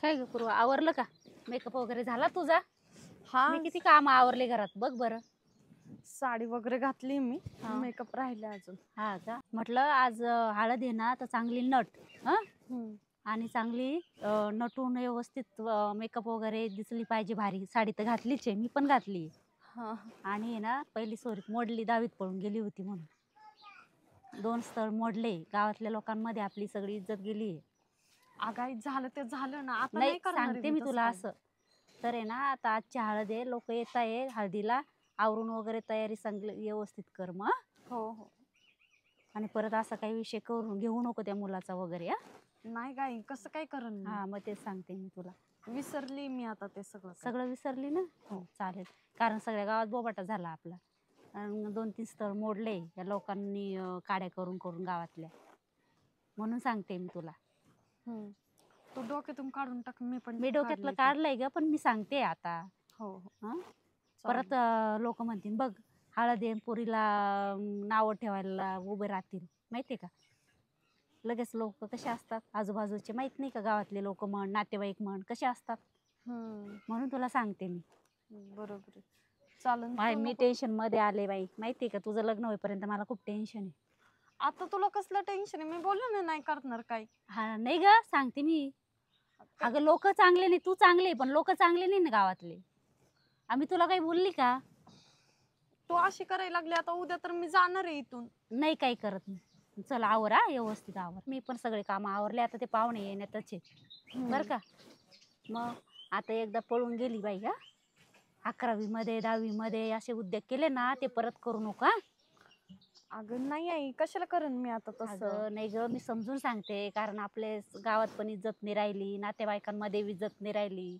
काय ग पूर्वा, आवरलं का? मेकअप वगैरे झाला तुझा? हा मी किती काम आवरले घरात बघ बरं. साडी वगैरे घातली मी. हा. मेकअप राहिले अजून. हा का? म्हटलं आज हळद आहे ना तर चांगली नट हा हम्म. आणि चांगली नटून व्यवस्थित मेकअप वगैरे दिसली पाहिजे भारी. साडी तर घातलीच आहे, मी पण घातली. हा. आणि आहे ना पहिली सोरी मोडली, दहावीत पळून गेली होती म्हणून 2 स्थळ मोडले. गावातल्या लोकांमध्ये आपली सगळी इज्जत गेली. आगाई झालं ते झालं ना, आता नाही नाही करणार आहे सांगते मी तसं तुला काही. असं. तर आहे ना आता आजची हळद आहे, लोक येत आहे हळदीला. आवरून वगैरे तयारी चांगली व्यवस्थित कर मग. हो हो. आणि परत असा काही विषय करून घेऊ नको त्या मुलाचा वगैरे. हा नाही गाई, कसं काय करण मी. हा मग तेच सांगते मी तुला. विसरली मी आता ते सगळं काही. सगळं विसरली ना? हो चालेल. कारण सगळ्या गावात बोबाटा झाला आपला. 2-3 स्थळ मोडले या लोकांनी काड्या करून करून गावातल्या. म्हणून सांगते मी तुला. तो डोक्यातून काढून टाक, मी पण मी डोक्यातलं काढले ते. काढलंय ग, पण मी सांगते आता. हो हो. हा चालेल. परत लोक म्हणतील बघ हळद पुरीला नावं ठेवायला उभे राहतील, माहितीये का? लगेच लोक कसे असतात आजूबाजूचे माहित नाही का? गावातले लोक म्हण, नातेवाईक म्हण, कसे असतात. म्हणून तुला सांगते मी. बरोबर आहे. चालन. बाई मी टेन्शन मध्ये आले बाई, माहितीये का? तुझं लग्न होईपर्यंत मला खूप टेन्शन आहे. आता तुला कसलं टेन्शन आहे? मी बोललो ना नाही करणार काही. हा नाही ग, सांगते मी. अगं लोक चांगले नाही, तू चांगले पण लोक चांगले नाही ना गावातले. आम्ही तुला काही बोलली का? तू अशी करायला लागली, आता उद्या तर मी जाणार आहे इथून. नाही काही करत नाही. चल आवर, हा व्यवस्थित आवर. मी पण सगळे काम आवरले, आता ते पाहुणे येण्यातच आहे बर का? मग आता एकदा पळून गेली बाई. हा 11वी मध्ये 10वी मध्ये असे उद्योग केले ना ते परत करू नका. अगं नाही आई, कशाला करण मी आता तसं. अगं नाही ग, मी समजून सांगते. कारण आपले गावात पण इज्जत नाही राहिली, नातेवाईकांमध्ये इज्जत नाही राहिली,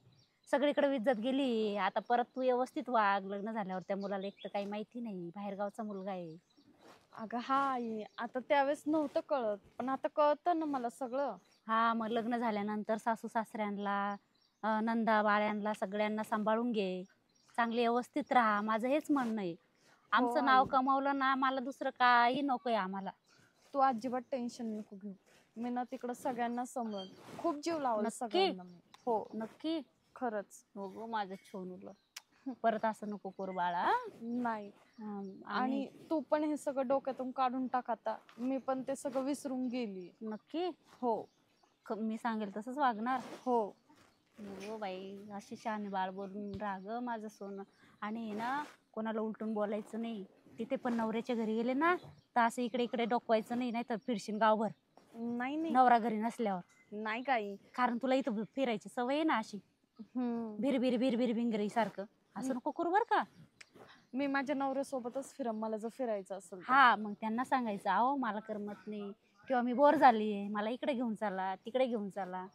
सगळीकडे इज्जत गेली. आता परत तू व्यवस्थित वाग. लग्न झाल्यावर त्या मुलाला एक तर काही माहिती नाही, बाहेरगावचा मुलगा आहे. अगं हा आई, आता त्यावेळेस नव्हतं कळत, पण आता कळतं ना मला सगळं. हा मग लग्न झाल्यानंतर सासू सासऱ्यांना नंदा बाळ्यांना सगळ्यांना सांभाळून घे, चांगले व्यवस्थित राहा. माझं हेच म्हणणं आहे. आमचं नाव आई. कमावलं ना, मला दुसरं काही नकोय आम्हाला. तू अजिबात टेन्शन नको घेऊ. मी ना तिकडं सगळ्यांना समज खूप जीव लावल नक्की? सगळ्यांना मी. हो नक्की? खरंच. हो गो माझं छोनूलं. परत असं नको करू बाळा. नाही. आणि आणि तू पण हे सगळं डोक्यातून काढून टाक आता. मी पण ते सगळं विसरून गेली. नक्की? हो मी सांगेल तसंच वागणार. हो. हो बाई, अशी शहाणी बाळ बोलून राहा ग माझं सोनं. आणि ना कोणाला उलटून बोलायचं नाही. तिथे पण नवऱ्याच्या घरी गेले ना तर असं इकडे इकडे डोकवायचं नाही, नाही तर फिरशील गावभर नाही नाही नवरा घरी नसल्यावर. नाही काही. कारण तुला इथं फिरायची सवय आहे ना अशी भिर भिर भिर भिर भिंगरी सारखं. असं नको करू बर का? मी माझ्या नवऱ्यासोबतच फिरम, मला जर फिरायचं असेल तर. हा मग त्यांना सांगायचं अहो मला करमत नाही, किंवा मी बोर झालीये, मला इकडे घेऊन चला, तिकडे घेऊन चला,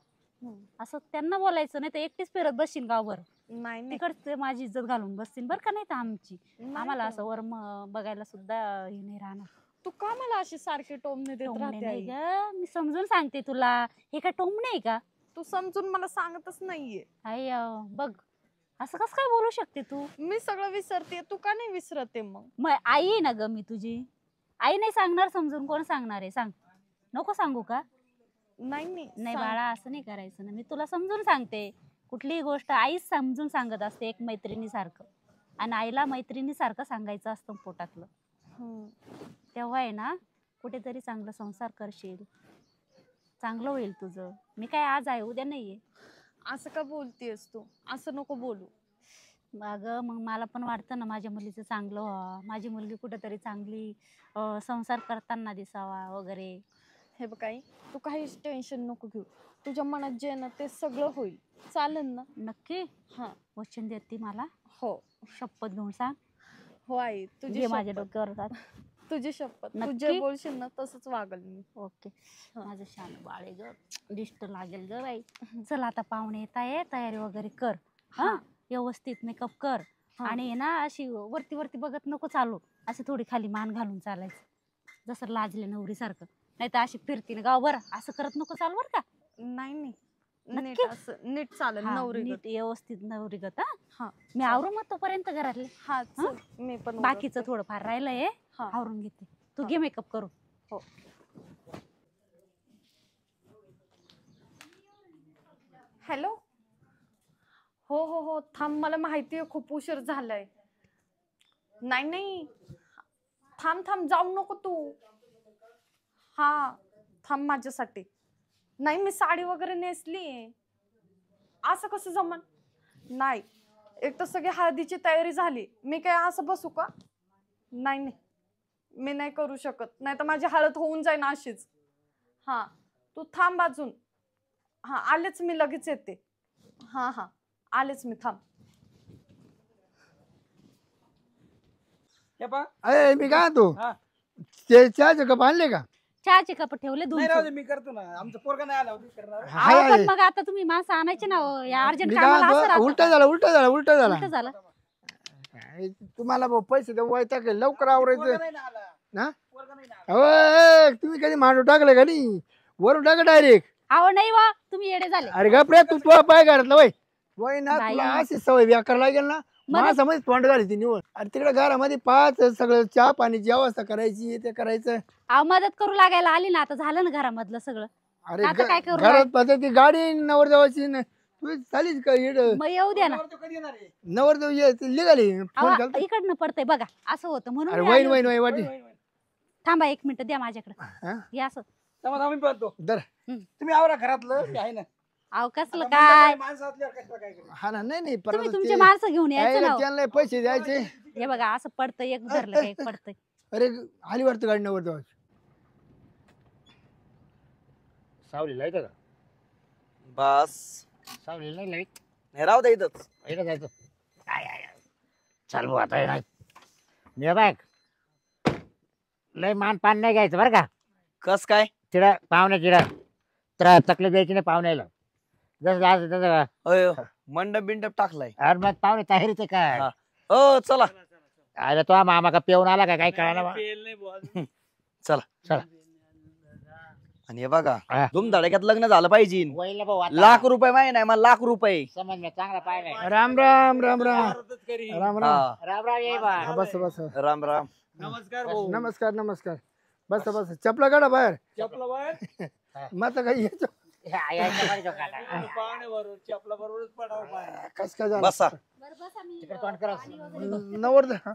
असं त्यांना बोलायचं. नाही तर एकटीच फिरत बसशील गावभर. नाही नाही तिकडचे माझी इज्जत घालून बसतील बर का? नाही तर आमची नाही आम्हाला का? असं वर्म बघायला सुद्धा हे नाही राहणार. तू का मला अशी सारखी टोमणे देत टोमणे राहते नाही आई? ग, मी समजून सांगते तुला. हे काय टोमणे आहे का? तू समजून मला सांगतच नाहीये. आई बघ असं कसं काय बोलू शकते तू? मी सगळं विसरते, तू का नाही विसरते मग? मग आई आहे ना ग मी तुझी. आई नाही सांगणार समजून, कोण सांगणार आहे सांग? नको सांगू का? नाही नाही नाही सांग. बाळा असं नाही करायचं ना. मी तुला समजून सांगते. कुठलीही गोष्ट आईच समजून सांगत असते, एक मैत्रिणीसारखं. आणि आईला मैत्रिणीसारखं सांगायचं असतं पोटातलं. तेव्हा आहे ना कुठेतरी चांगला संसार करशील, चांगलं होईल तुझं. मी काय आज आहे उद्या नाहीये. असं का बोलतेस तू? असं नको बोलू. अगं मग मला पण वाटतं ना माझ्या मुलीचं चांगलं व्हावं, माझी मुलगी कुठेतरी चांगली संसार करताना दिसावा वगैरे. हे बघ आई, तू काहीच टेन्शन नको घेऊ. तुझ्या मनात जे ना ते सगळं होईल. चालेल ना? नक्की? हा वचन देते मला? हो शपथ घेऊन सांग. हो आई, तुझी घे माझ्या शपथ. डोक्यावर जात. तुझी शपथ. तू नक्की? जे बोलशील ना तसंच वागल मी. ओके. माझं शान बाळ आहे ग, दिष्ट लागेल ग बाई. चल आता पाहुणे येत आहे, तयारी वगैरे कर. हा व्यवस्थित मेकअप कर. आणि ना अशी वरती वरती बघत नको चालू, अशी थोडी खाली मान घालून चालायचं, जसं लाजले नवरी सारखं. नाही तर अशी फिरतीने गावभर असं करत नको चालू बर का? नाही नाही नीट नक्की? असं नीट चालेल. हा, नवरी नीट व्यवस्थित नवरीगत. हा मी आवरू मग तोपर्यंत घरातले. हा चल, मी पण बाकीचं थोडं फार राहिलंय, हा. आवरून घेते. तू घे मेकअप करू. हो. हॅलो. हो हो हो थांब, मला माहिती आहे खूप उशीर झालाय. नाही नाही, थांब थांब, जाऊ नको तू. हा थांब माझ्यासाठी. नाही, मी साडी वगैरे नेसलीये. असं कसं जमन? नाही, एक तर सगळी हळदीची तयारी झाली, मी काय असं बसू का? नाही नाही, मी नाही करू शकत, नाही तर माझी हळद होऊन जाईन अशीच. हा तू थांब अजून. हा आलेच मी, लगेच येते. हा हा आलेच मी, थांब. अरे मी काय तू ते चहाचे कप आणले का? चहाचे कप ठेवले दोन. मी करतो ना, आमचं पोरगा नाही आला होती करणार. हाय पण आहे. मग आता तुम्ही माणसं आणायचे ना हो, या अर्जंट मी कामाला असं काय राहतं उलटा का? झाला उलटा झाला उलटा झाला उलटं झालं. काय तुम्हाला भाऊ पैसे देऊ वायता का लवकर पोरगा आवरायचं नाही ना आला. ना? पोरगा नाही ना आला. अहो तुम्ही कधी मांडू टाकलं का नाही? वरून टाका डायरेक्ट. अहो नाही वा, तुम्ही येडे झाले. अरे गप्रे तू तुला पाय घातलं वय वय ना बाई. तुला अशी सवय व्याकार लागेल ना. मला- मला समज तोंड घाली ती निवड. अरे तिकडे घरामध्ये पाच सगळं चहा पाण्याची व्यवस्था करायची ते करायचं. अहो मदत करू लागायला आली ना, आता झालं ना घरामधलं सगळं. अरे आता काय करू घरात पाहते ती गाडी नवर देवाची तू चालीच का इड मग येऊ द्या ना. पोरगा तो कधी येणार आहे? नवर देव निघाली फोन अहो, घालतो. इकडनं पडतंय बघा, असं होतं म्हणून अरे मी वैन आली वैन होती. वैन वाटी होय, होय. थांबा 1 मिनिट द्या माझ्याकडे. हा? हे असं. थांबा, थांबा, मी पाहतो. दर तुम्ही आवरा घरातलं, ते आहे ना. अहो कसलं आता काय, माणसं असल्यावर कसलं काय करू? हा ना नाही नाही तुम्ही परत तुमचे ते- माणसं घेऊन यायचं यायला ना हो. त्यांना पैसे द्यायचे. हे बघा असं पडतं, एक धरलं का एक पडतंय. अरे आली वाटतं गाडी नवर देवाची. सावली लाईट का? बस सावली नाही लाईट. हे राहू दे इथंच. इकडे जायचं. चाल भाऊ आता नाही मी बघ लय मान पान नाही घ्यायचं बरं का. कस काय? चिडा पाहुण्या चिडा तर तकलीफ द्यायची नाही पाहुण्याला. जसं आज तसं अय मंडप बिंडप टाकलाय. अरे मग पाहुणे तयारीचे काय? हा. हो चला अरे तो मामा का पेऊन आला का काही कळाला. पेल नाही बुवा अजून. चला चला. आणि हे बघा हा. धुमधडाक्यात लग्न झालं पाहिजे. वैल भाऊ आता. लाख रुपये माहिती नाही मला, लाख रुपये. समज मी चांगला पाहिलाय. राम राम राम राम भारतच करी. राम राम. हा. राम राम ये बा. बस बस राम राम. नमस्कार भाऊ. नमस्कार नमस्कार. बस बस चपला काढा बाहेर. चपला बाहेर. मग आता काही यायचं पाहुणे बरोबर चपला बरोबरच पडावं पाय. कस काय झालं. बसा. तिकडे तोंड करा. नवर हा?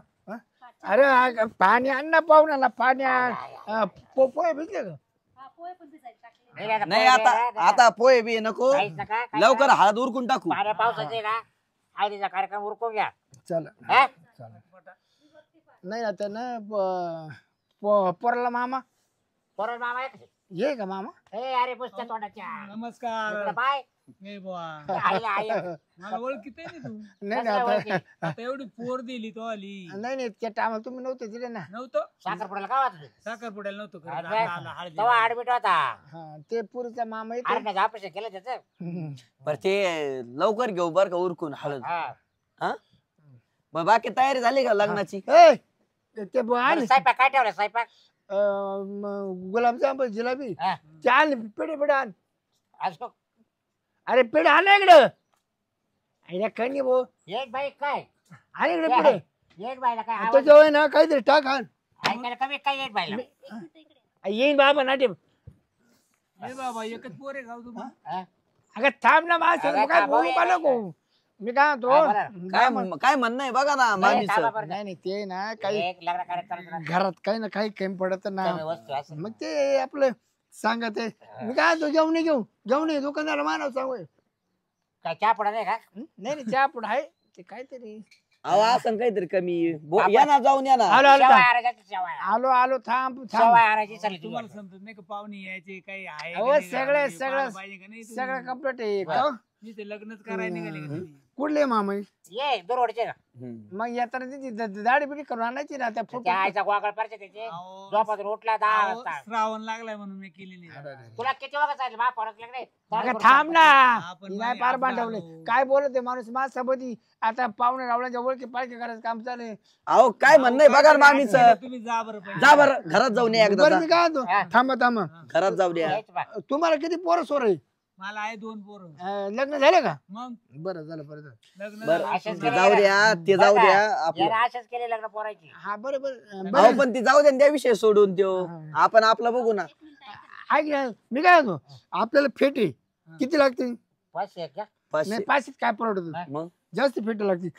अरे पाणी आण ना पाहुण्याला पाणी आण. पोहे भिजले का? नाही आता पोहे बी नको, लवकर हळद उरकून टाकू. पाण्या पावसाचे ना हळदीचा कार्यक्रम उरकून घ्या. चल हा? नाही आता ना पोराला मामा पोराला मामा ये का मामा. अरे पुस्तक तोंडाच्या नमस्कार. बाय नाही बुवा, आईला आई. मला ओळखीत आहे ना तू. नाही नाही आता आता एवढी पोर दिली तो आली. नाही नाही त्या टायमाला तुम्ही नव्हते तिथे ना. नव्हतं साखरपुड्याला का वाटलं साखरपुड्याला नव्हतं करत. अरे, आता आला हळदी. तेव्हा ऍडमिट होता. हा ते पुरीचा मामा येतो. ऑपरेशन केलं त्याचं. बर ते लवकर घेऊ बर का उरकून हळद. हा. हा मग बाकी तयारी झाली का लग्नाची? ए, ते आणि स्वयंपाक काय ठेवलं स्वयंपाक गुलाबजाम जिलाबी हा. चाल पेढे पेढे आण. असो अरे पेढे आण ना इकडं. अरे कणी भाऊ एक बाई काय आण इकडे पेढे. एक बाईला काय आवाज त्याच्यावर ना काहीतरी टाक आण. ऐकायला कमी काय एक बाईला येईन बाबा नाटे. ए बाबा एकच पोर आहे गाव तुम्ही. हा? अगं थांब ना माझं अगं काय थांब बोलू का बाई. नको. मी काय म्हणतो हा, बरं. काय म्हणणं आहे बघा ना नाही, मामीच. थांबा बरं. नाही नाही ते ना काही एक लग्न कार्यक्रम घरात काही ना काही कमी पडत ना. वस्तू असं मग ते आपलं सांगत आहे. मी काय म्हणतो जेवण घेऊन दुकानदार मानव सांगू. काय चहा पडा नाही का नाही नाही चहा पुढे आहे ते काहीतरी. अहो असं काहीतरी कमी. या ना जाऊन या ना. आलो आलो शेवाय थांब. आणायची शेवाय आलो आलो थांब थांब. शेवाय आणायची चालली तुम्हाला तुम्हाला समजत नाही का पाहुणे यायचे काही आहे अहो, का नाही सगळं- घरामध्ये, सगळं- पाहायला पाहिजे का नाही तुम्ही? सगळं कम्प्लीट आहे बरं. का? नुसते लग्नच करायला निघाले का तुम्ही? कुठले मामा ये दुरवडचे का हम्म. मग येताना त्याची दाढी बिडी करून आणायची ना त्या फोटो. त्या आईचा गोगल पारचे त्याचे अहो, झोपातून उठला 10 अहो, वाजता श्रावण लागलाय म्हणून मी केली नाही. तुला किती वाजता चालले मा परत लागले अगं थांब ना. आपण ही बाई नाही पार आपण बांधवले आलो. काय बोलत आहे माणूस माझ्यासोबत. आता पाहुणे रावळ्यांच्या ओळखी पाळखी करायचं काम चालू आहे. अहो काय म्हणणं आहे बघा ना मामीच. तुम्ही जा बरं पहिले. जा बरं घरात जाऊन या एकदा बरं जा. मी काय म्हणतो हा. थांबा थांबा. घरात जाऊ द्या. तुम्हाला किती पोरं सोर आहे. मला आहे 2 पोरं. लग्न झाले का. मग बरं झालं बरं झालं. लग्न बरं झालं. अशाच ते जाऊ द्या ते जाऊ द्या आपलं. याला अशाच केले लग्न पोरायची हा बरं बरं अहो बरं. पण ती जाऊ द्या ना, त्या विषय सोडून त्यो आपण आपलं बघू ना. ऐक ना मी काय म्हणतो आपल्याला फेटे किती लागते. 500 घ्या. 500 नाही 500 काय परवडत मग जास्त फेट लागते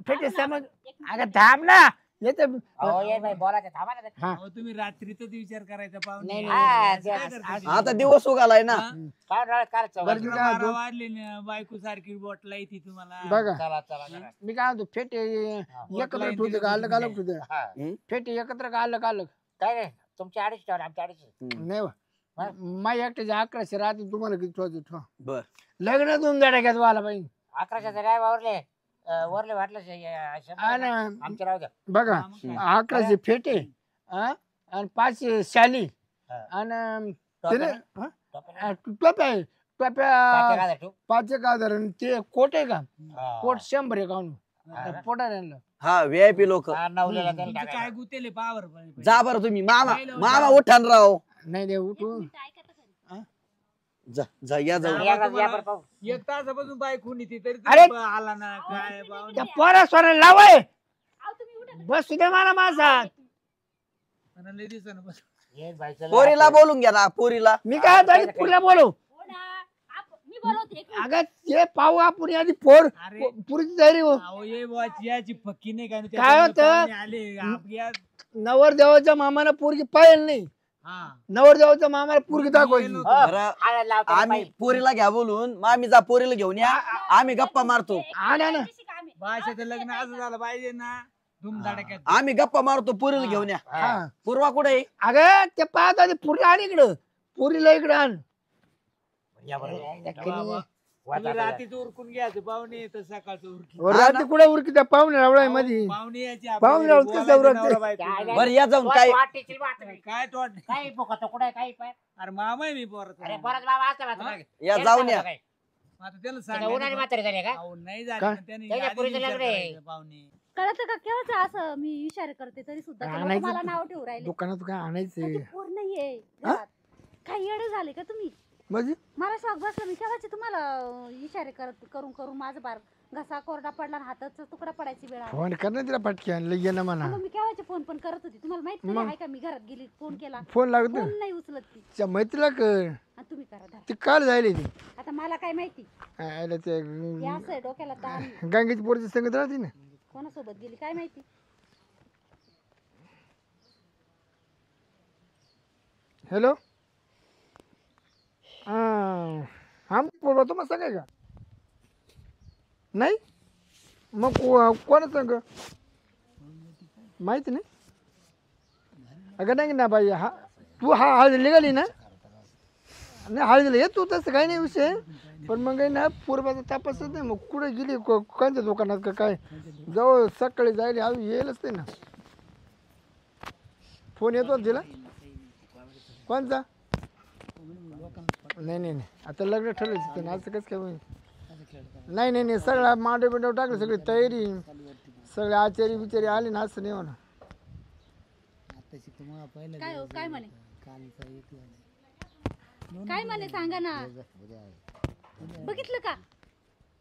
फेट समज अगं थांब ना येते अहो ये बाई बोलायचं थांबा ना. हा अहो, तुम्ही रात्रीचाच विचार करायचा पाहुणे नाही, हा, काय आज- करता आज- तुम्ही? आता दिवस उगालाय ना हा? काय डोळ्यात काय चव? बरं, मी रात्र काय 12 म्हणतो? वाजले ना, बायको सारखी बोटला येते तुम्हाला बघा चला चला चला. मी काय म्हणतो फेट एकत्र line ठेवते का अलग अलग ठेवते हा. फेट एकत्र का अलग अलग काय नाही तुमची 250 ठेवा आमची 250. नाही हा? माझ्या एकट्याचे 1100 राहते तुम्हाला किती ठेवायचे ठेवा बर लग्न दोन गाड्या घ्या व्हायला पाहिजे 1100 जरी वरले वरले वाटलं आणि आमचे राहू द्या. बघा हा, मग काय? 1100 फेटे आणि 500 शाली हा. आणि टोप्या? हा? टोप्या? टोप्या आहे पाच टोप्या 1000 ठेवू. 5,000 ते कोट आहे का हा. कोट 100 आहे काऊन हा. पोटाला आणलं हा व्हीआयपी लोक हा, नवलेला त्याला तुमचं काय टाकायला. गुतेले पावर पण जा बरं तुम्ही मामा नाही, मामा उठान राव नाही नाही उठून जा जा या जाऊ या बरं, या बरं पाहू. एक तासापासून बायको नीती तरी अरे! तुम्ही आला ना काय पाहुणे त्या पोरा सोरा लावाय बस सुद्धा मला माझा मला लय दिवसानं बस ये बाई, चला. पोरीला बोलून घ्या ना पोरीला मी काय आता पुरला बोलू मी बोलवते एक अगं ते पाहू आपण आधी पोर अरे पुरीची तयारी हो अहो ये बुवाची याची पक्की नाही काय काय होतं? आले आपल्या नवरदेवाच्या मामाला पोरगी पाहिजे नाही हा नवरदेवाच्या मामाला पोरगी दाखवायची हो, बरं आला लावतो आम्ही बाई. पोरीला घ्या बोलून मामी जा पोरीला घेऊन या आम्ही गप्पा मारतो आणा ना भाषाचं लग्न असं झालं पाहिजे ना धुमधडाक्यात आम्ही गप्पा मारतो पोरीला घेऊन या हा पूर्वा कुठे आहे? अगं ते पाहत आधी पुरीला आण इकडं पुरीला इकडं आण या बरं. बाबा, वाचा तुम्ही जरा. रात्रीचं उरकून घ्यायचं पाहुणे तर सकाळचं उरकी रात्री कुठे उरकी त्या पाहुणे रावळा मध्ये पाहुणे यायची पाहुणे आपल्याला रावळत कसं बोलायचं उरकते? नवरा बायको. काय बरं या जाऊन तू काय वाटेशील बा आता. काय तोड काही पोकतो कुठे काही पण अरे मामा आहे मी पोरत अरे परत बाबा असं हा? मात्र या जाऊन या आता त्याला उन्हाळी सांगा म्हातारे झाले का अहो, नाही झाली काय? पण त्याने त्याच्या आधीच पोरीचं विचार लग्न आहे. करायचा पाहुणे कळतं का केव्हाच असं मी इशारे करते तरी सुद्धा ते लोकं आणायचं मला नाव ठेवू राहिले दुकानात काय आणायचं त्याची पोर नाहीये घरात. काही येडे झाले का तुम्ही म्हणजे मला शॉक बसला मी केव्हाचे तुम्हाला इशारे करून करून माझं बार घसा कोरडा पडला आणि हाताचा तुकडा पडायची वेळ आली. फोन कर ना तिला पटकी आणलं ये ना म्हणा मग मी केव्हाचे फोन पण करत होती तुम्हाला माहित मग? नाही आहे का मी घरात गेली फोन केला फोन लागत फोन नाही उचलत ती त्या मैत्रीला कर आणि तुम्ही करा धरा. ती काल जायला ती आता मला काय माहिती आयला ते हे असं आहे डोक्याला ताण गंगेची पोरची संगत राहते ना कोणासोबत गेली काय माहिती हॅलो हा पोरवा तुम्हाला सांगाय का नाही मग कोणा सांग माहिती नाही अगं नाही ना बाई हा तू हा हळद निघाली ना नाही हळदीला ये तू तसं काही नाही विषय पण मग आहे ना पूर्वाचा तापच नाही मग कुठे गेली कोणत्या दुकानात का काय जवळ सकाळी जायला अजून येईलच नाही ना फोन येतो तिला कोणता नाही नाही नाही आता लग्न ठरवायचं ते असं कसं काय होईल नाही नाही नाही सगळं मांडव बिंडव टाकलं सगळी तयारी सगळे आचारी बिचारी आले ना असं नाही म्हणा काय हो काय म्हणे काय म्हणे सांगा ना बघितलं का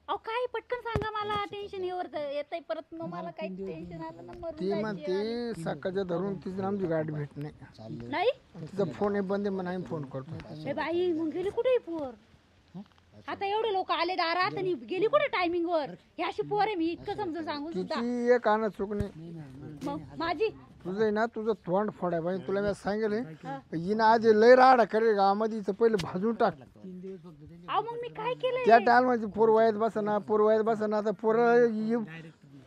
अहो काय पटकन सांगा मला टेन्शन येतंय परत मग मला काही टेन्शन आलं ना मरून ती जायची म्हणते आणि- सकाळच्या धरून तिची आमची गाडी भेट नाही नाही तिचा फोन आहे बंद आहे म्हणून आम्ही फोन करतो ए बाई मग गेली कुठे पोर आता एवढे लोक आले दारात आणि गेली कुठे टायमिंग वर ही अशी पोर आहे मी इतकं समजून सांगून सुद्धा तिची एक आणत चूक नाही मग माझी तुझं आहे ना तुझं तोंड फोडाय पाहिजे तुला मी सांगेल हिनं आधी लय राडा करेल गावामध्ये हिचं पहिले भाजून टाक अहो मग मी काय केलंय त्या टायमाची पोर वयात बसना पोर वयात बसना आता पोर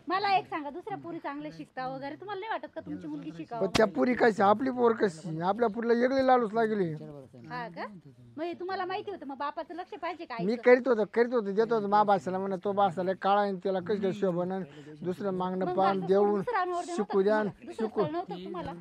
मला एक सांगा दुसऱ्या पोरी चांगले शिकता वगैरे तुम्हाला नाही वाटत का तुमची मुलगी शिकावं त्या पुरी कशी आपली पोर कशी आपल्या पुरीला वेगळी लालूच लागली हा का मग हे तुम्हाला माहिती होतं मग बापाचं लक्ष पाहिजे काय मी करीत होतो देत होतो मा भाषेला म्हणा तो भाषाला काळा आहे त्याला कशी काय शोभन दुसरं मागणं पान देऊन शिकू द्या शिकू नव्हतं तुम्हाला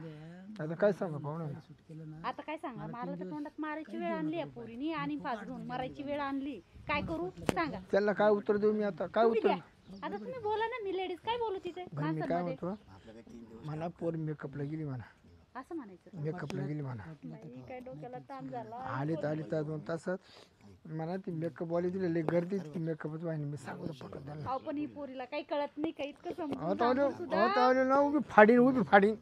आता काय सांगा पाहुणे आता काय सांगा मला तर तोंडात मारायची वेळ आणली या पोरीनी आणि फास घेऊन मारायची वेळ आणली काय करू सांगा त्याला काय उत्तर देऊ मी आता काय तुम्ही उत्तर द्या आता तुम्ही बोला ना मी लेडीज काय बोलू तिथे बरं मी काय माणसांमध्ये म्हणतो मला पोर मेकअपला गेली म्हणा असं म्हणायचं मेकअपला गेली म्हणा बाई, काय डोक्याला ताण झाला आली तर 2 तासात मला ती मेकअप वाली दिली लई गर्दी ती मेकअपच वाहिनी मी सांगतो पटत त्याला अहो पण ही पोरीला काही कळत नाही काही इतकं समजून आता सांगून सुद्धा ना उभी फाडीन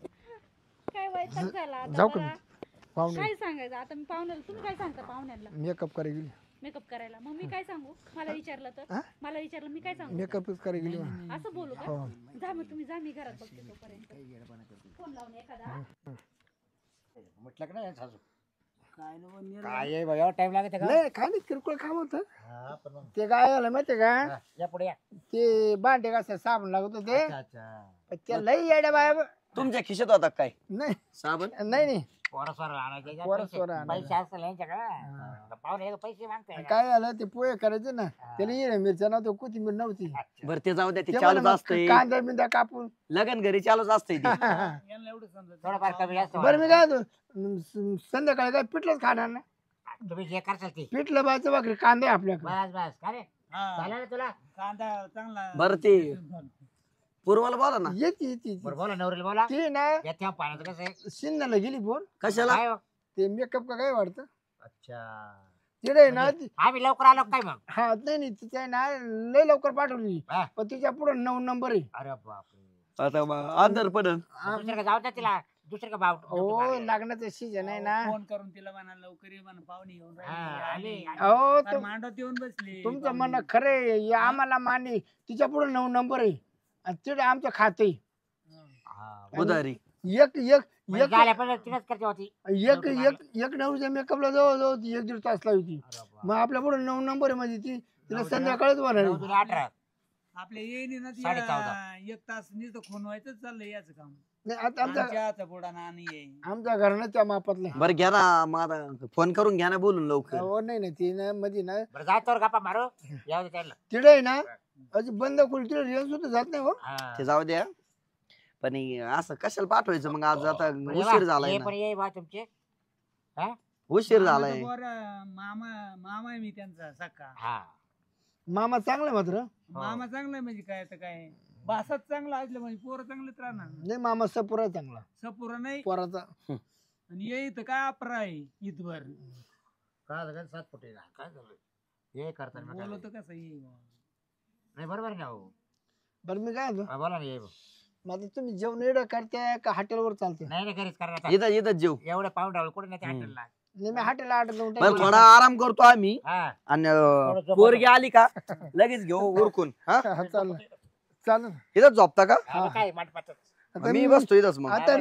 काय वैताग झाला आता जाऊ का मला. मी पाहुणे काय सांगायचं आता मी पाहुण्याला तुम्ही काय सांगता पाहुण्याला मेकअप करायला गेली मेकअप करायला. मग मी काय सांगू? मला विचारलं तर हा? मला विचारलं मी काय सांगू? मेकअपच करायला गेली म्हणा. असं बोलू का? हो. जा मग तुम्ही जा, मी घरात बघते तोपर्यंत. फोन लावून एखादा. म्हटलं का नाही सासू काय नको निर्णय. काय आहे बा, एवढा टाइम लागत का नाही काय नाही किरकोळ काम होतं. हा पण मग ते काय झालं माहितीये का हा, या पुढे या ते भांडे घासायला साबण लागत होते. अच्छा अच्छा त्या लई येड्या बाया तुमच्या खिशात होता काय नाही साबण? नाही पोरस्वर आणायचे का? पोरं पैसे सोरं आणायचे. पैसे असतील यांच्याकडे पाहुणे पैसे मागताय काय झालं ते पोहे करायचे ना त्याला येणे मिरच्या नव्हत्या कोथिंबीर नव्हती. बरं ते जाऊ द्या, ते ते चालूच म्हणलं असतंय. मग कांदा बिंदा कापून लगन घरी चालूच असतंय ते. यांना एवढं समजत थोडंफार कमी जास्त बरं मी काय होतो, संध्याकाळी काय पिठलंच खाणार ना. तुम्ही जे करसाल ते पिठलं बायचं भाकरी कांदा आहे आपल्याकडे. बस बस का रे हा. झालं ना तुला कांदा चांगला बरं ते पूर्वाला बोला ना. येते बरं बोला नवरीला बोला ती ना या त्या पाण्याचं कसं आहे शिंदाला गेली फोन कशाला? काय हो? ते मेकअप का काय वाटतं अच्छा तिकडे ना आम्ही लवकर आलो काय मग हा नाही तिच्या आहे ना लय लवकर पाठवली हा. पण तिच्या पुढे 9 नंबर आहे. अरे बापरे आता अंतर पडन. दुसरं का जाऊ द्या तिला दुसरं का भाव हो लग्नाचं सीजन आहे ना. फोन करून तिला म्हणा लवकर ये म्हणा, पाहुणे येऊन हा, राहिले. आली. अहो फार मांडवत येऊन बसली तुमचं म्हणणं खरं आहे आम्हाला मान्य तिच्या पुढे 9 नंबर आहे आणि तिथे आमचं खाते हा, उधारी. एक एक म्हणजे एक झाल्या पण तिलाच करते होती एक एक एक नवरीच्या मेकअपला जवळ ती 1-1.5 तास लावती. अरे बाप. मग आपल्या पुढे 9 नंबर आहे म्हणजे ती तिला संध्याकाळीच होणार नऊ आहे. दुनी 18 आपल्या येईन ना ती, 14:30. एक तास नुसतं खून व्हायचं चाललंय याचं काम. नाही, आता आमच्या चहाचा पुडा ना आणि ये आमच्या घरानं त्या मापातलं आहे. बरं घ्या ना, मग आता फोन करून घ्या ना बोलून लवकर. हो नाही ना ती ना मध्ये ना बरं जातो गप्पा मारू यावं दे त्याला तिथे आहे ना अशी बंद खोली तिथे रेंज सुद्धा जात नाही हो. हा. ते जाऊ द्या, पण हे असं कशाला पाठवायचं मग? आज आता बरं ये उशीर बा, झालाय ये ना. पण ये बा तुमचे उशीर झालाय. मामा मामा आहे मी त्यांचा सख्खा. हा मामा चांगला आहे मात्र. मामा चांगला आहे म्हणजे काय तर काय भासात चांगला असलं म्हणजे पोरं चांगलेच राहणार. नाही मामा सपुरा चांगला सपुरा नाही पोराचा. आणि ये इथं काय अपरा आहे इथभर काय झालं 7 फुटे काय झालं हे करताना म्हटलं. बोलतो कसं ये नाही बरोबर आहे ना हो बरं मी काय म्हणतो हा, बोला ना ये बा. मग आता तुम्ही जेवण एवढं करताय का हॉटेलवर चालते? नाही नाही घरीच करा आता. इथं इथंच जेव. एवढं पाऊंड डावलं कुठे नाही त्या हॉटेलला नाही मी हॉटेलला ऑर्डर देऊन बरं टाकेल. थोडा आराम करतो आम्ही हा आणि थोडं झोपतो. पोरगी आली का लगेच घेऊ उरकून. हा हा, चालेल चालेल. इथंच झोपता का? हा, मग काय माटपाट आता मी बसतो इथंच मग. आता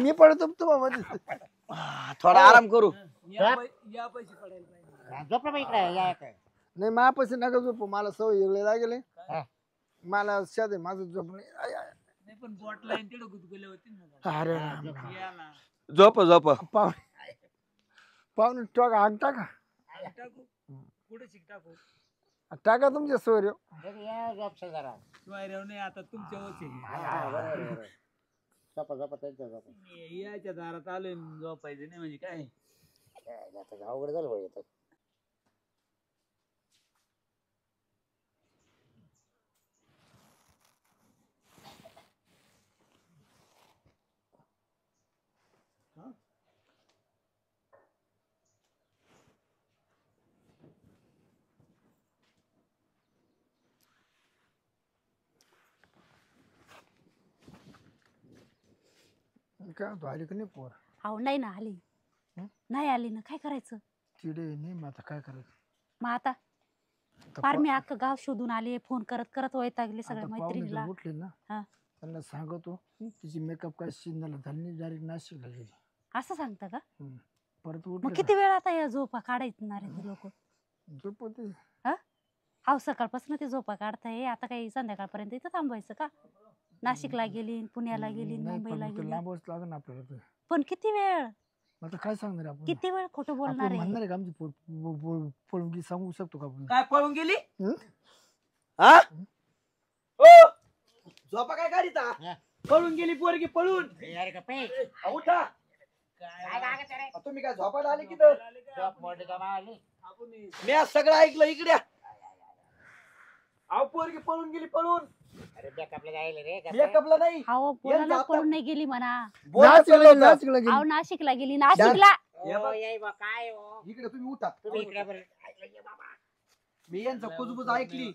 मी पडतो तुम्हाला थोडा आराम करू. या पैसे पडायला पाहिजे. झोपलं मग इकडे या इकडे. नाही मापाशी नका झोपू मला सवय वेगळी लागेल. हा. मला शाद आहे माझं झोप नाही. नाही पण बॉट लाईन तिकडे गुदगुले होते ना. अरे याला झोप झोप. पाहुणे टाका आग टाका टाकू पुढे शिक टाकू टाका तुमच्या सोयरे. या झोपशा जरा शिवाय रेव नाही आता तुमच्या होते हा, बरोबर, बरोबर. झोपा झोपा त्यांच्या झोपा याच्या दारात आलोय झोपायचं नाही म्हणजे काय. आता अवघड झालं भाऊ येतात काय म्हणतो आली का नाही पोर? अहो नाही ना आली. हं? नाही आली ना काय करायचं? चिडे नाही मग आता काय करायचं? मग आता आता फार मी अख्खं गाव शोधून आले, फोन करत करत वैतागले सगळ्या आता पाहुणे मैत्रिणीला. जर उठले ना हा. त्यांना सांगतो तिची मेकअप काय शिंदाला झाली डायरेक्ट नाशिकला गेली. असं सांगता का? परत मग उठले किती वेळ आता या झोपा काढायणार आहे लोक? झोप होते. हाव सकाळपासून ते झोपा काढताय, आता काही संध्याकाळपर्यंत इथं थांबायचं का? नाशिकला गेली, पुण्याला गेली, नाही, पण मुंबईला मग ते गेली. लांबच लागेल आपल्याला ते. पण किती वेळ मग आता काय सांगणार आपण? किती वेळ खोटं आपण बोलणार आहे? म्हणणार आहे का आमची पळून गेली सांगू शकतो का आपण? काय पळून गेली? हं? हा? ओ झोपा काय काढिता? हा. पळून गेली पोरगी पळून. अरे का पे उठा. काय गागत रे तुम्ही काय झोपायला आली की तर? झोप मोठी का मारली मी आज सगळं ऐकलं इकडे. अहो पोरगी पळून गेली पळून. अरे मेकअपला जायला रे का मेकअपला नाही. अहो बोलायला आता- पळून नाही गेली म्हणा. बोलत नाशिकला चाललं गेली, होतं. नाशिकला गेली. अहो नाशिकला गेली, नाशिकला. हो, ये बा काय हो इकडे तुम्ही उठा. तुम्ही इकडे बरं ऐकलं ये बाबा मी यांचं कुजबुज ऐकली.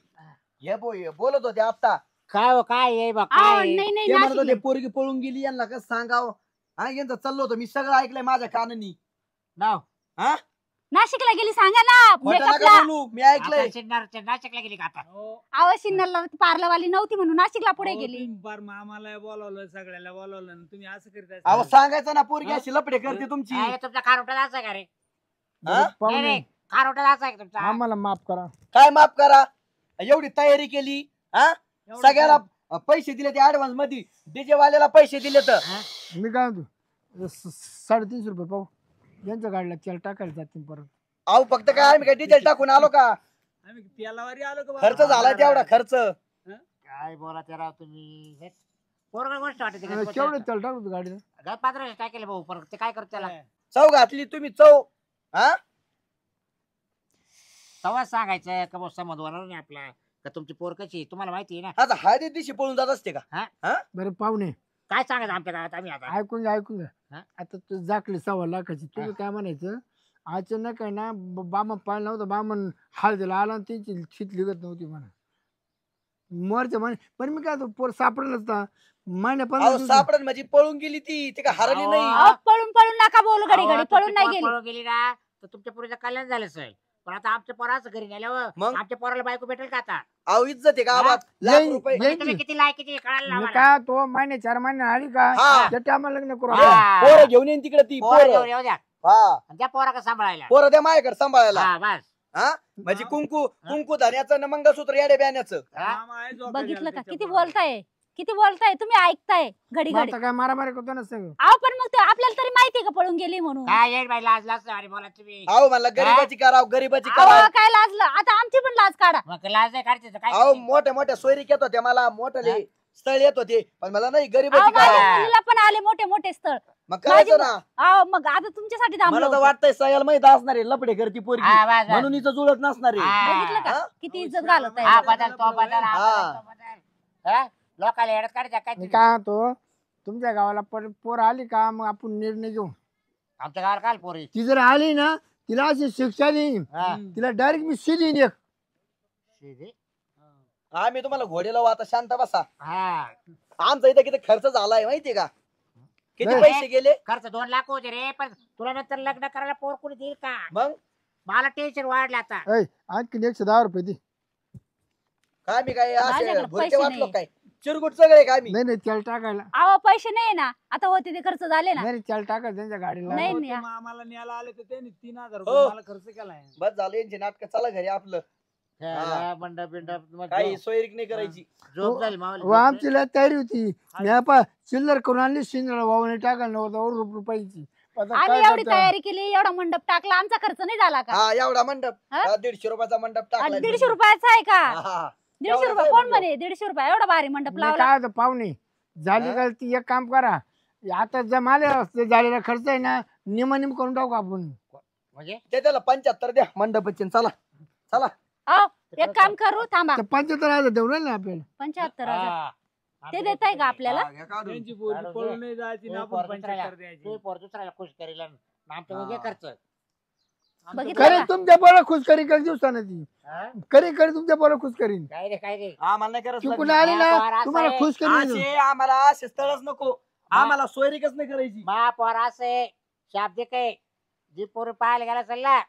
हे बोलत होते आता. काय हो काय ये बा अहो काय नाही नाही ते म्हणत नाशिकला. होते पोरगी पळून गेली, यांना कसं सांगावं. हा यांचं चाललो होतं मी सगळं ऐकलंय माझ्या कानानी. नाव नाशिकला गेली सांगा ना खोटं नका मेकअपला. बोलू मी ऐकलंय नाशिकला गेली का आता हो. अहो सिन्नरला पार्लरवाली नव्हती म्हणून नाशिकला पुढे अहो, गेली. तुम्ही फार मामाला बोलावलं सगळ्याला बोलावलं आणि तुम्ही असं करताय. अहो सांगायचं ना पोरगी अशी लपडे करते तुमची काय तुमचा खारोटा जायचा का रे हा? नाही पाहुणे नाही खारोटा जायचा का तुमचा आम्हाला माफ करा. काय माफ करा एवढी तयारी केली हा एवढं सगळ्याला पैसे दिले ते ऍडव्हान्स मध्ये डीजे वाल्याला पैसे दिले तर मी काय म्हणतो 350 रुपये पाहू यांच्या गाडीला तेल टाकायला जातील परत. अहो फक्त काय आम्ही काय डिझेल टाकून आलो का आम्ही तेलावारी आलो का खर्च बाबा? झाला तेवढा खर्च काय बोला ते राव तुम्ही पोरग गोष्ट वाटते का केवढं तेल टाकतो गाडीला? काय 1500 टाकेल भाऊ परत ते काय करतो त्याला चव घातली तुम्ही चव हा तेव्हाच सांगायचं का भाऊ समज होणार नाही आपला का तुमची पोर कशी आहे? तुम्हाला माहिती आहे ना आता हळदी दिवशी पळून जात असते का बरं पाहुणे काय सांगायचं आमच्या गावात आम्ही आता ऐकून घ्या हा? आता तू जाकली 1.25 लाखाची तुम्ही काय म्हणायचं अचानक आहे ना बामन पाहिलं नव्हतं बामन हळदीला आला आणि त्यांची शीत लिगत नव्हती म्हणा मरच्या म्हणे पण मी काय पोर सापडलं नसता महिन्या अहो 15 सापडन माझी पळून गेली ती का हरली नाही अहो, अहो, पळून पळून नका बोलू घडी अहो, घडी तुमची पळून नाही पोर गेली. पळून गेली ना तर तुमच्या पोरीचं कल्याण झालं सर पण आता आमच्या पोराचं घरी नेल्यावर मग? आमच्या पोराला बायको भेटेल का आता अहो इज्जत आहे गावात लाख येईन, रुपये येईन. तुम्ही किती लायकीची कळायला मी आम्हाला. काय तो महिने 4 महिने आली का हा. त्या टायमाला लग्न करू हा. आपण. पोरं घेऊन येईन तिकडे ती पोरं घेऊन पोरं येऊ द्या हा आणि त्या पोरा का सांभाळायला पोरं द्या माझ्याकडे सांभाळायला हा बस हा म्हणजे कुंकू धान्याचं न मंगळसूत्र येडे ब्याण्याचं हा? मामा आहे झोका बघितलं द्यायला का किती त्याच्या पोराला. बोलताय किती बोलताय तुम्ही ऐकताय घडी मग घडी. आता काय मारामारी करतो ना सगळं अहो पण मग ते आपल्याला तरी माहितीये का पळून गेली म्हणून. काय येईल बाई लाज लाज अरे बोला तुम्ही अहो म्हणला गरीबाची कराव गरीबाची अहो कराव काय लाजलं आता आमची पण लाज काढा. मग लाज नाही काढते तर काय अहो करते? मोठ्या मोठ्या सोयरीक येत होत्या मला मोठे स्थळ येत होते पण मला नाही अहो गरीबाची माझ्या कराव मुलीला पण आले मोठे मोठे स्थळ. मग करायचं ना अहो मग आता तुमच्यासाठी थांबलो मला तर होतो. वाटतंय सयाला माहित असणार आहे लपडे करती पोरगी हा, बस, बस. म्हणून हिचं जुळत नसणार आहे हा. बघितलं का हा? किती इज्जत घालत हा आहे. बदल तो बदल हा हा. बदल, तो बदल. हा? लोकाला येडत काढायचा काय मी तुम्ही? काय म्हणतो तुमच्या गावाला पोर आली का मग आपण निर्णय घेऊ. आमच्या गावाला काल पोरी ती जर आली ना तिला अशी शिक्षा देईन हा. तिला डायरेक्ट मी शिदीन एक. शिदी? आम्ही तुम्हाला घोडे लावू आता शांत बसा हा आमचा इथं किती खर्च झालाय माहितीये का किती नाही. पैसे गेले खर्च 2 लाख होते रे पण तुला नंतर लग्न करायला पोर कोणी देईल का मग मला टेन्शन वाढलं आता ऐ आणखी 110 रुपये दे. काय मी काय असे माझ्याकडे भुरके पैसे वाटलो नाही. काय चिरगुट सगळे काय मी नाही नाही तेल टाकायला अहो पैसे नाही ना आता होते ते खर्च झाले ना. नाही तेल टाकायला त्यांच्या गाडीला नाही. अहो, तो मामाला न्यायला आले तर त्यांनी 3000 हो. रुपये मला खर्च केलाय. बस झालं यांची नाटक चला घरी आपलं खेळायला, मंडप बिंडप मग काही सोयरीक नाही करायची झोप झाली मावली व आमची लय तयारी होती मी आपा चिल्लर करून आणली शिंदला वाहून टाकायला नव्हतं रुपयाची आता आम्ही काय एवढी करता? तयारी केली एवढा मंडप टाकला आमचा खर्च नाही झाला का. हा एवढा मंडप हा? 150 रुपयाचा मंडप टाकला 150 रुपयाचा आहे का. हा, हा. 150 रुपये कोण म्हणे 150 रुपये एवढा भारी मंडप मी लावला. काय होतं पाहुणे झाली का ती एक काम करा आता जमाले झालेला खर्च आहे ना निम करून टाकू आपण. म्हणजे ते त्याला 75 द्या मंडपचे चला चला अहो एक काम करू थांबा 75,000 देऊ राहिले ना आपल्याला. 75,000 हा. ते देताय का आपल्याला. हा, घ्या काढून. त्यांची पोरगी काढू पळून दे. नाही जायची तू ना पोर आपण दुसऱ्याला 75 द्यायची. तू पोर दुसऱ्याला खुश करेल आणि आमचं उगे खर्च आमचं बघितलं खरी का? तुमच्या पोरा खुश करी करी दिवसानं ती हा? करी तुमच्या पोरा खुश करीन काय रे काय रे आम्हाला नाही करत चुकून लग्न. आली पोर ना असं तुम्हाला आहे. खुश करीन असे आम्हाला असे स्थळच नको आम्हाला सोयरीकच नाही करायची मा पोर असे शाब्दिक आहे जी पोरी पाहायला गेला असेल ना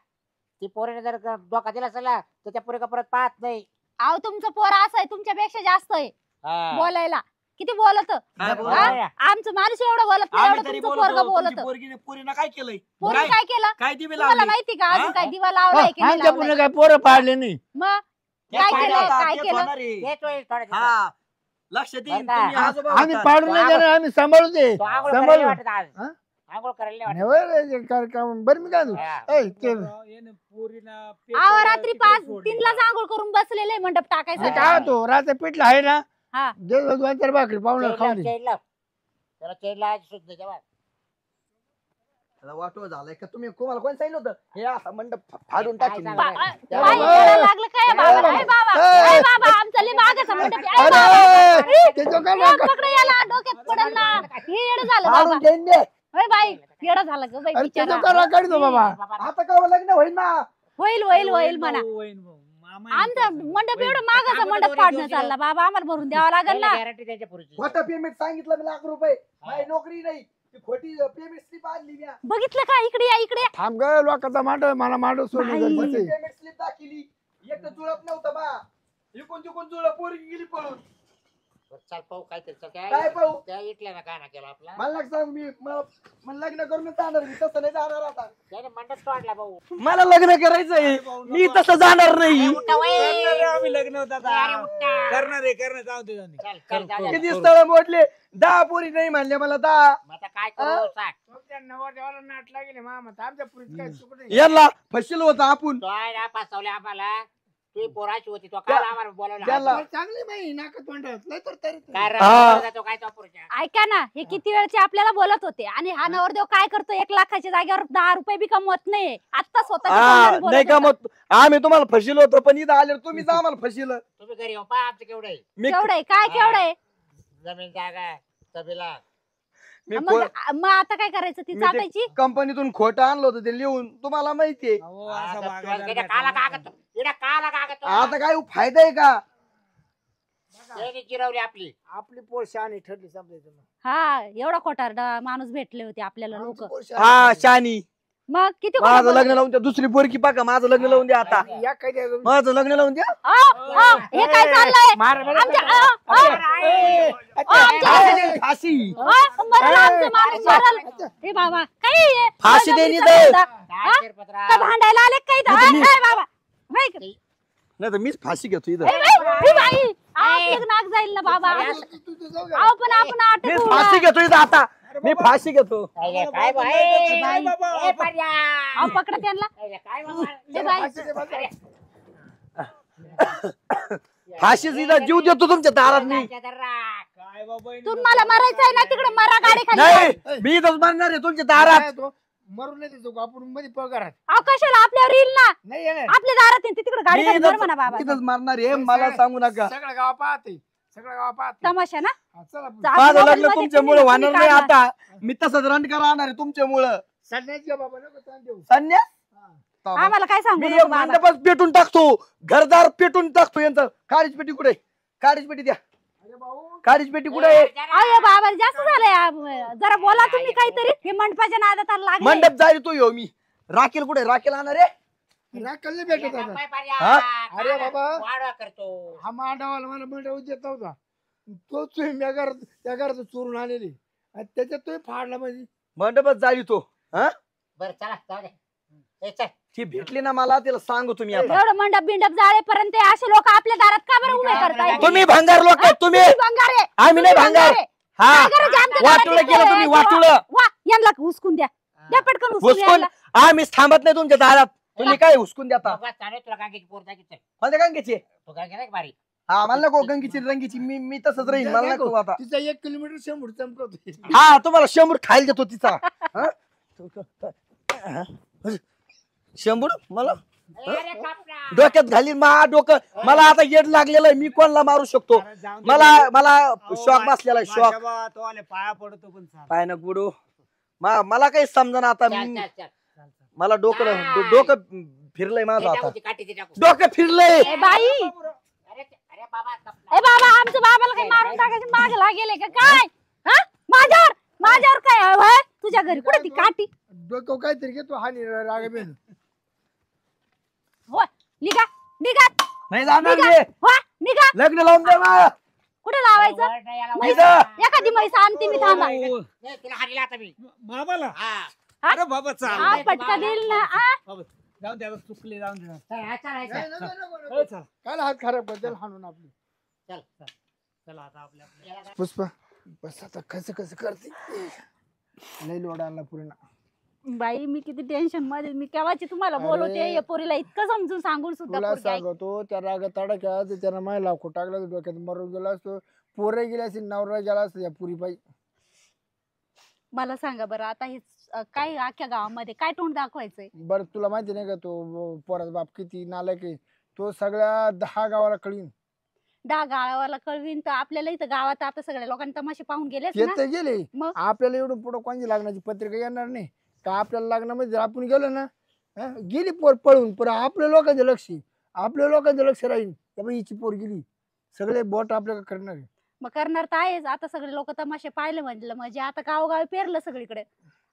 ती पोरीने जर धोका दिला असेल ना तर त्या पोरी का परत पाहत नाही अहो तुमचं पोर असं आहे तुमच्यापेक्षा जास्त आहे हा. बोलायला किती बोलत. काय बोलू? हा? आमचं माणूस एवढं बोलत नाही आम्ही एवढं तरी तुमचं पोरग बोलत. पोरीनं काय केलंय पोरी काय- काय केलं काय दिवे तुम्हाला लावले माहिती का अजून हा? काय दिवा लावलाय की नाही आमच्या लावलाय? पुढे काय पोरं पाडले नाही मग ते काय पाहिलं केलं? आता, काय तेच केलं? होणार आहे. तेच होईल थोड्या दिवसात. हा लक्ष देईन बरं का? तुम्ही आजोबा आम्ही होता. पाडून नाही देणार आम्ही सांभाळू दे तो आंघोळ सांभाळू करायला वाटत आज हा? आंघोळ करायला नाही वाटत होय रे, कार्यक्रम बरं मी काय म्हणतो, हा. ऐ, ते याने पोरीला अहो पेपर रात्री तिकडे 5 सोडली. 3 ला आंघोळ करून बसलेले मंडप मी टाकायचं. काय होतो रात्र पिठलं आहे ना हा. दे 2-4 भाकरी पाहुणे खाऊन दे. चेन लाव त्याला चेन लावायची सुद्धा जेव्हा त्याला वाटोळं झालंय का तुम्ही तुम्हाला कोण सांगितलं होतं हे असा मंडप फाडून टाकीन काय मी. सांगा? पाय यायला लागलं काय बाबा ए, ए बाबा ए, ए बाबा आमचा लय मागाचा मंडप आहे. ए अरे बाबा त्याचं काय ए, नका- पकडा याला डोक्यात पडल ना हे येडं झालं फाडून बाबा. घेईन दे होय बाई येडं झालं ग बाई अरे बिचारा. त्याचं काय काढतो बाबा आता का लग्न होईल ना होईल होईल होईल म्हणा. होईल भाऊ. मामा आहे आमचा तुमचा. मंडप होईल. एवढं मागाचा अगोदर मंडप दोन पाडणं दिवस चालला बाबा आम्हाला भरून द्यावं लागेल ना. गॅरंटी त्याच्या पुरीची खोटं पेमेंट सांगितलं मी ₹1,00,000 माझी नोकरी नाही ती खोटी पेमेंट स्लिप आणली म्या. बघितलं का? इकडे या, इकडे या. थांब ग लोकांचा मांडव मला मांडव सोडणं बाई. गरजेचं आहे. पेमेंट स्लिप दाखिली. एक तर जुळत नव्हतं बा. इकून तिकून जुळलं, पोरगी गेली पळून. चल पाहू काहीतरी चल काय पाहू? त्या इटल्या ना गाणं केलं आपला मला सांग मला लग्न करून जाणार मी, तसं नाही जाणार आता. त्याने मंडप तोडला भाऊ. मला लग्न करायचंय, मी तसं जाणार नाही. करणार आहे आम्ही लग्न होतं आता. अरे उठा. करणार जाऊ दे जाऊ दे. चल चल जाऊ दे. किती स्थळ मोडले, 10 पोरी नाही म्हणले मला 10. मग आता काय करू सांग. तुमच्या नवरदेवाला नाट लागेल मामा आमच्या पुरीत काय चूक नाही. यांना फशील होतं आपण. तो आहे ना फसवले आम्हाला. तू पोराची होती तो काय आम्हाला बोलवलं त्याला- हात- चांगली माही नाका तोंडात लय तर तरी काय रे, हा. बोलवला तो काय तो पोरच्या. ऐका ना, हे किती वेळचे आपल्याला बोलत होते आणि हा नवरदेव काय करतो? 1 लाखाच्या जागेवर 10 रुपये बी कमवत नाही. आता हा स्वतः नाही का मग आम्ही तुम्हाला फशील होतो, पण इथं आले तुम्हीच आम्हाला फशील. तुम्ही घरी येऊ पहा आमचं केवढं आहे. मी केवढे काय केवढे? जमीन जागा तबेला. मी मग मग आता काय करायचं? ती मी ते- चाटायची? कंपनीतून खोटं आणलं होतं ते लिहून, तुम्हाला माहितीये. अहो, असं आता वागायला तुला लागलं. काला कागद इकडे काला कागद आता काय फायदा आहे का? त्याने जिरवली आपली. आपली पोर शहाणी ठरली समजायचं हा, एवढा खोटारडा माणूस भेटले होते आपल्याला लोक. हा शानी, मग किती खोटं माझं बोलत लग्न लावून द्या. दुसरी पोरकी पाका, माझं लग्न लावून द्या आता. या काय द्या माझं लग्न लावून द्या. हे काय चाललंय? मार बरं. आमच्या फाशी मरल आमचं माणूस मरल. हे बाबा काय हे? फाशी माझ्या देणी मुलीचा दे. धंदा. काय शिरपतराव? का भांडायला आले काय इथं? नाही, ए, बाबा बाई, नाही तर मीच फाशी घेतो इथं. ए, बाई, ए, बाई. आपलं नाक जाईल ना बाबा. अहो, पण आपण मी अटक फाशी घेतो इथं आता. मी फाशी घेतो. काय काय बाई? काय बाबा? ए, पर्या. अहो, पकडा त्यांना. काय बाबा? ए, बाई. फाशी इथं जीव देतो तुमच्या दारात मी. काय बाबा तुम्हाला मरायचंय ना, तिकडे मरा गाडी खाली. नाही, मी इथंच मारणार आहे तुमच्या दारात. मरून नाही देतो आपण मध्ये पगारात अहो, कशाला आपल्यावर येईल ना? नाही येणार. आपल्या दारात येईल तिकडे गाडी मी खाली धर इथंच म्हणा बाबा. इथंच मारणार आहे, मला सांगू नका. सगळं गाव पाहते सगळं गाव पाहते तमाशा ना? चला माझं लग्न मोबाईलमध्ये तुमच्यामुळे तुम्ही होणार नाही काढला. आता. मी तसंच रणका राहणार आहे तुमच्यामुळं. सन्याची बाबा नको ताण देऊ संन्यास आम्हाला काय सांगू मी नको बाबा. मंडपच पेटून टाकतो, घरदार पेटून टाकतो. यांचं काळीच पेटी कुठे? काळीच पेटी द्या. काळीच पेटी कुठे आहे? अयो बाबा, जास्त झालंय. जरा बोला तुम्ही काहीतरी. हे मंडपाच्या नादात लागले. मंडप जाईल तो येऊ मी. राखेल कुठे? राखेल आणणार आहे. राखल नाही भेटत आता हा? अरे बाबा. वाढवा करतो. हा मांडवाला मला मंडळ देत नव्हता तो तुम्ही त्या घरात चोरून आलेली आणि त्याच्यात तो फाडला म्हणजे मंडपच जाईल तो. हा बरं चला जाऊ दे. ए, चल. ती भेटली ना मला, तिला सांगू तुम्ही आता. एवढं मंडप बिंडप जाळेपर्यंत हे असे लोक आपल्या दारात का बरं उभे करताय? तुम्ही भंगार लोक आहेत तुम्ही. तुम्ही भंगार आहे. आम्ही नाही तुम्ही भंगार. आहे. हा काय गरज आहे आमच्या दारात वाटुळं इथे? केलं तुम्ही, वाटुळं. वा, यांना हुसकून द्या. द्या पटकन हुसकून हुसकून यांना. आम्हीच थांबत नाही तुमच्या दारात. तुम्ही काय हुसकून देता? बाबा, चालेल तुला कांग्याची पोर दाखी चल. माझ्या गंगेची. तू काय केलं बारी? हा मला नको गंगीची रंगीची. मी तसंच राहीन. मला नको आता. तिचा 1 किलोमीटर 100 चमकवतो हा तुम्हाला 100 खायला देतो तिचा. हा? 100 मला अरे कापला. डोक्यात घालीन मा डोकं. मला आता येड लागलेलं आहे. मी कोणाला मारू शकतो? मला शॉक बसलेला आहे. शॉक तो आले पाया पडतो पण चाल. पाय ना गुडू. मला काही समजा आता. चल, चल, चल. मला डोकं फिरलंय माझं हे आता. टाकू ती काठी ती टाकू. डोकं फिरलंय. ए बाई, अरे अरे बाबा कापला. ए बाबा, आमच्या बाबाला काही मारून टाकायचे माग लागेले का काय? हा, माझ्यावर काय आहे, होय? तुझ्या घरी कुठे ती काठी? डोकं काहीतरी घेतो हानी राग बेन होय, निघा निघा नाही जाणार निघा. मी. होय, निघा. लग्न लावून दे मला. कुठे लावायचं? वर नाही याला म्हैस- वर. एखादी म्हैस आणते मी, थांबा. ओ, नाही, तुला हाणीला आता मी. बाबाला हा. अरे बाबा चाल. हा, पटका देईल ना. बाबा, जाऊन दे आता, चुकले जाऊन दे. चल, हा, चल, हा, चल. हो, चल. काय हात खराब बद्दल हाणून आपली चल. चला आता आपल्या पुष्पा बस आता कसं करते लई लोड आणला पूर्ण बाई, मी किती टेन्शन मध्ये. मी केव्हाची तुम्हाला बोलवते. अरे. या पोरीला इतकं समजून सांगून सुद्धा तुला पोरगी ऐक- सांगतो त्या रागा तडा केला तर त्यानं माझ्या लाखो टाकला तर डोक्यात मरून गेला असतो पोरं गेला असेल नवरा गेला असतो या पुरी पायी मला सांगा बरं, आता हे काय अख्ख्या गावामध्ये काय तोंड दाखवायचंय? बरं तुला माहिती नाही का तो पोराचा बाप किती नालायक आहे तो सगळ्या 10 गावाला कळीन 10 गावाला कळवीन तर आपल्याला इथं गावात आता सगळ्या लोकांनी तमाशे पाहून गेलेच ते ना. तर गेले मग? आपल्याला एवढं पुढं कोणती लग्नाची पत्रिका येणार नाही का आपल्याला लग्नामध्ये जर आपण गेलो ना गेली पोर पळून पण आपल्या लोकांचं लक्ष राहील त्यामुळे हिची पोर गेली सगळे बोट आपल्याला करणार आहे. मग करणार तर आहेच. आता सगळे लोक तमाशे पाहिले म्हणलं म्हणजे आता गावोगावी पेरलं सगळीकडे.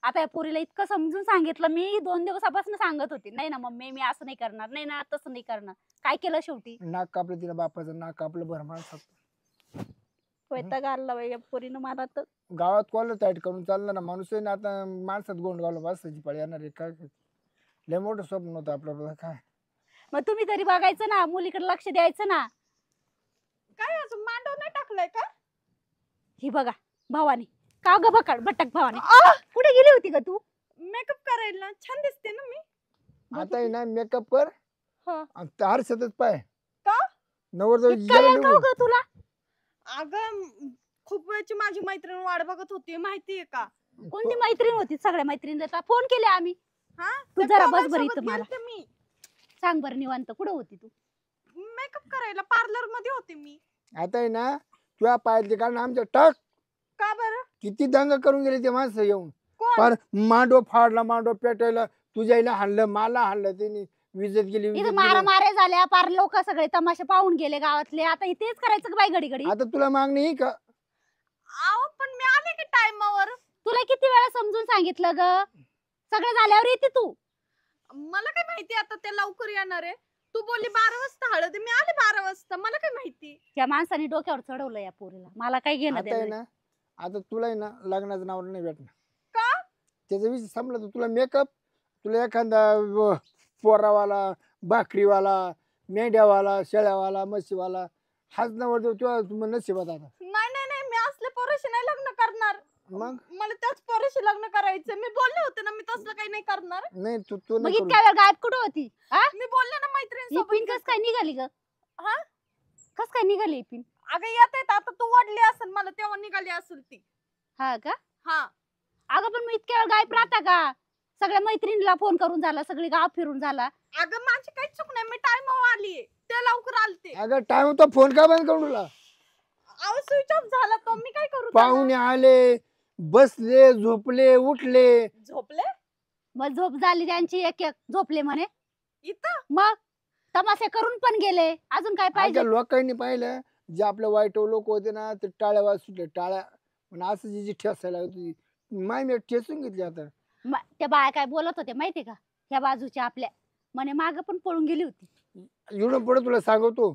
आता या पोरीला इतकं समजून सांगितलं मी, 2 दिवसापासून सांगत होती नाही ना मम्मी मी असं नाही करणार, नाही ना तसं नाही करणार. काय केलं शेवटी? नाक कापलं तिला बापाचं, नाक कापलं बरं माणसाचं. वैताग आणला बाई या पोरीनं मला तर. गावात कॉल टाईट करून चाललं ना माणूस आहे ना, आता माणसात गोंड घालून बसायची पाळी येणार आहे. काय लय मोठं स्वप्न होतं आपलं. काय मग तुम्ही तरी बघायचं ना, मुलीकडे लक्ष द्यायचं ना. काय अजून मांडव नाही टाकलाय का? ही बघा भवानी, का ग भटक भवानी, कुठे गेली होती ग तू? मेकअप करायला छान दिसते ना मी. आता आहे ना मेकअप कर हा. आणि तार सतत पाय का? नवर इतका वेळ का ग तुला? अगं खूप वेळची माझी मैत्रीण वाट बघत होती माहितीये का? कोणती मैत्रीण होती? सगळ्या मैत्रिणीला फोन केले आम्ही. हा तू जरा बस बरं इथं मला. मी सांग बरं निवांत कुठं होती तू? मेकअप करायला पार्लर मध्ये होते मी. आता आहे ना तुझ्या पायातले कारण आमच्या टाक का बरं? किती दंग करून गेले ते माणसं येऊन. कोण? फार मांडो फाडला, मांडो पेटायला, तुझ्या आईला हाणलं, मला हाणलं, त्यांनी विजत गेली, विजत इथं मारा गेली. मारे झाल्या, पार लोक सगळे तमाशे पाहून गेले गावातले. आता इथेच करायचं का बाई घडी घडी? आता तुला मागणी आहे का? आहो पण मी आले की टाइमावर. तुला किती वेळा समजून सांगितलं ग? सगळं झाल्यावर येते तू. मला काय माहिती आता ते लवकर येणार आहे. तू बोलली 12 वाजता हळद, मी आले 12 वाजता. मला काय माहिती? या माणसाने डोक्यावर चढवलं या पोरीला. मला काय घेणं आता आहे देणं? ना, आता तुला आहे ना लग्नाचं नाव नाही भेटणार. का? त्याचा विषय संपला तर तुला मेकअप, तुला एखादा पोरावाला, भाकरीवाला, मेंढ्यावाला, शेळ्यावाला, म्हशीवाला हाच नवर देऊ तुला नशिबात. आता नाही नाही नाही, मी असले पोराशी नाही लग्न करणार. मग मला त्याच पोराशी लग्न करायचं. मी बोलले होते ना मी तसलं काही नाही करणार. नाही तू मग नाही करू. इतक्या वेळ गायब कुठं होती? मी बोलले ना मैत्रीण ही पिन कस काय निघाली ग? हा? कस काय निघाली ही पिन? अगं येत आहेत आता. तू वडली असेल मला तेव्हा निघाली असेल ती. हा का? हा. अगं पण मी इतक्या वेळ गायब राहता का? सगळ्या मैत्रिणीला फोन करून झाला, सगळी गाव फिरून झाला. अगं माझी काही चूक नाही. मी टाइमवर आली. ते लवकर आलते. अगं टाइम होता, फोन का बंद करून तुला? अहो स्विच ऑफ झाला तो. मी काय करू? पाहुणे आले, बसले, झोपले, उठले. झोपले मग झोप झाली त्यांची, एक एक झोपले म्हणे. इथं? मग तमाशे करून पण गेले. अजून काय पाहिजे? आता लोकांनी पाहिलं जे आपले वाईट लोक होते ना ते टाळ्या वाज सुटले, टाळ्या. पण असं जी ठेसायला होती माय मी ठेसून घेतली. आता त्या बाया काय बोलत होते माहितीये का? ह्या बाजूच्या आपल्या म्हणे माग पण पळून गेली होती. एवढं पुढे तुला सांगतो,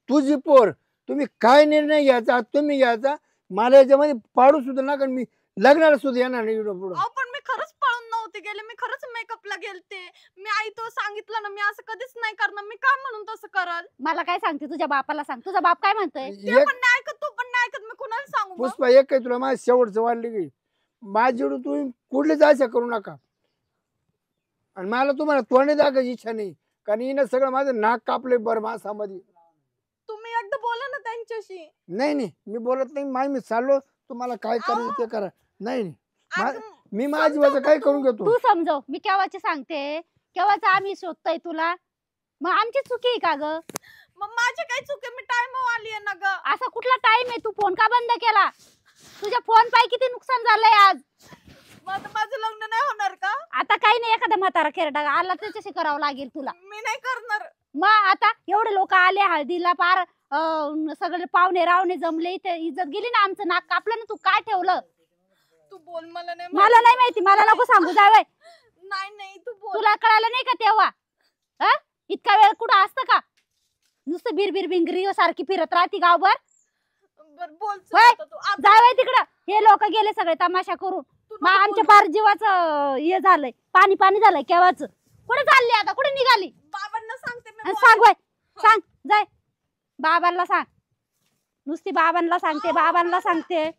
तुझी पोर, तुम्ही काय निर्णय घ्यायचा तुम्ही घ्यायचा. मला याच्यामध्ये पाडू सुद्धा नका, मी लग्नाला सुद्धा येणार नाही एवढं पुढं. अहो पण मी खरंच पळून नव्हते गेले. मी खरंच मेकअपला गेलते. मी आई तो सांगितलं ना मी असं कधीच नाही करणार. मी का म्हणून तसं करल? मला काय सांगते? तुझ्या बापाला सांग. तुझा बाप काय म्हणतोय? ते पण नाही ऐकत, तू पण नाही ऐकत. मी कुणाला सांगू मग? पुष्पा एक काय तुला माझ्या शेवटचं वाढली की माझी एवढं तुम्ही कुठलीच आशा करू नका. आणि मला तुम्हाला तोंडी दाखवायची इच्छा नाही, कारण हिनं सगळं माझं नाक कापले बरं मासामध्ये. तुम्ही एकदा बोला ना त्यांच्याशी. नाही नाही मी बोलत नाही. मी चाललो, तुम्हाला काय करायचं ते करा. नाही नाही अगं, मी माझी वजह काय करून घेतो. तू समजव. मी केव्हाची सांगते, केव्हाच आम्ही शोधतोय तुला. मग आमची चुकी आहे का ग? मग माझी काय चूक आहे? मी टाइमवर आली आहे ना ग. असा कुठला टाइम आहे? तू फोन का बंद केला? तुझ्या फोन पाय किती नुकसान झालंय आज. मग आता माझं लग्न नाही होणार का? आता काही नाही, एखादा म्हातारा खेरडा आला त्याच्याशी करावं लागेल तुला. मी नाही करणार. मग आता एवढे लोक आले हळदीला, पार सगळे पाहुणे रावणे जमले, इथे इज्जत गेली ना. आमचं नाक कापलं ना. तू काय ठेवलं? तू बोल. मला नाही मला नाही माहिती. मला नको सांगू जावय. नाही नाही तू बोल. तुला कळालं नाही का तेव्हा? इतका वेळ कुठं असतं का? नुसतं बिरबिर बिंगरी सारखी फिरत राहती गावभर. बरं बोल चल होय. आता तू. आता जावय तिकडं. हे लोक गेले सगळे तमाशा करून. तू मग नको आमच्या बोलू. पार जीवाचं हे झालंय, पाणी पाणी झालंय केव्हाच. कुठे चालली आता? कुठे निघाली? बाबांना सांगते मी. आणि सांग बाय, सांग जाय. बाबांना सांग. नुसती बाबांना सांगते, बाबांना सांगते.